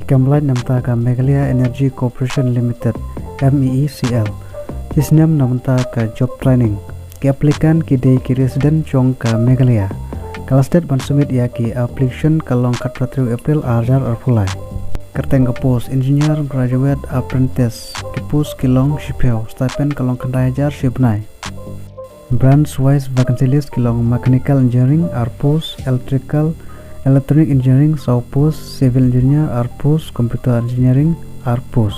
Laitkam namta ka Meghalaya Energy Corporation Limited MECL. Jisnam namta ka job training. Ki applikan ki day ki resident jong ka Meghalaya. Kalastet ban submit ya ki application kalong 4 April arjar arpulai. Kerteng ke post engineer graduate apprentice ki post kilong shipeo stipend kalong kandai jar shibnai. Branch wise vacancy list kilong mechanical engineering are post electrical electronic engineering sau post civil engineer are post computer engineering are post.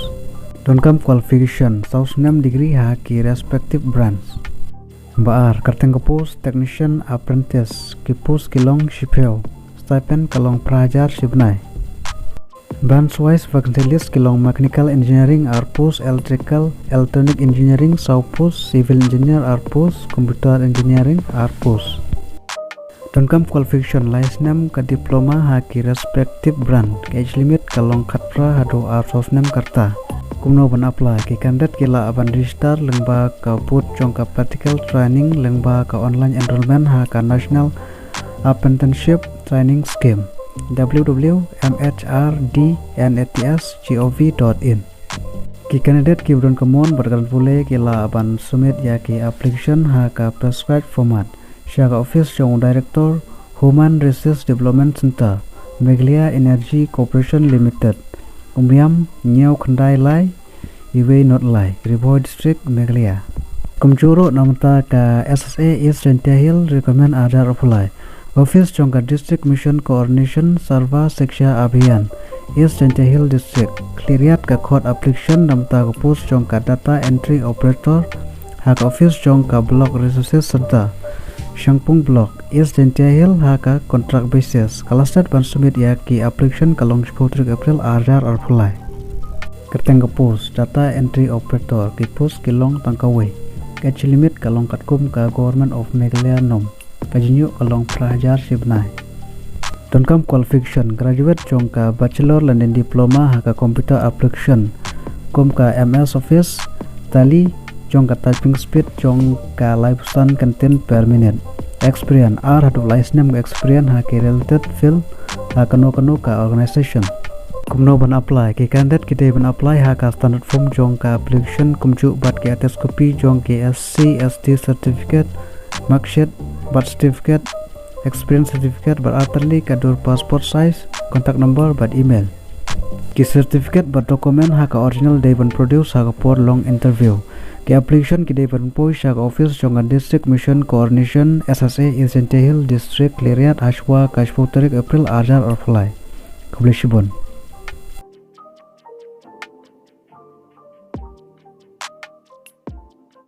Donkam qualification sau 6 degree ha ki respective branch. Baar kerteng ke post technician apprentice ki post kilong shipeo stipend kalong prajar shibnai. Branch wise vacancy list kilong mechanical engineering are post electrical electronic engineering sau post civil engineer are post computer engineering are post. Donkam qualification license ka diploma ha ki respective brand ki age limit kalong khatra hado ar sosnem karta. Kumno ban apply ki candidate kila aban register lengba ka put jong ka practical training lengba ka online enrollment ha ka national apprenticeship training scheme www.mhrdnats.gov.in. Ki candidate ki udon kemon berkan pule kila aban submit ya ki application ha ka prescribed format. Syaka office jong director Human Resource Development Center Meghalaya Energy Corporation Limited Umriam Nyau Khandai Lai Iwe Not Lai Riboy District Meghalaya. Kumjuro namta ka SSA is Jaiñtia recommend adar apply. Office jong ka district mission coordination sarva seksha abhiyan is Jaiñtia district cleariat ka court application namta ka post jong ka data entry operator hak office jong ka block resources center Shangpung block is Jaiñtia ha ka contract basis. Kalastat ban submit ya ki application kalong 10 April arjar arpulai. Kerteng ke post data entry operator ki post kilong tangkawe. Age limit kalong katkum ka government of Meghalaya nom. Kajinyo kalong prajar shibnai. Donkam qualification graduate jong ka bachelor dan diploma ha ka computer application. Kom ka MS Office tali jong ka typing speed jong ka lifespan content per minute. Experience are hadu license experience ha ki related field ha kano ka organization. Kumno ban apply ki candidate kita ban apply ha ka standard form jong ka application kumju bat ki atas copy jong ki SC ST certificate marksheet birth certificate experience certificate berartali kadur passport size contact number bat email. Ki certificate bat dokumen ha ka original day ban produce ha ka for long interview. Ki application ki day ban post ha ka office jong ka district mission coordination SSA is Jaiñtia district cleariat ashwa ka 10 April arjar apply. Kubli shibon.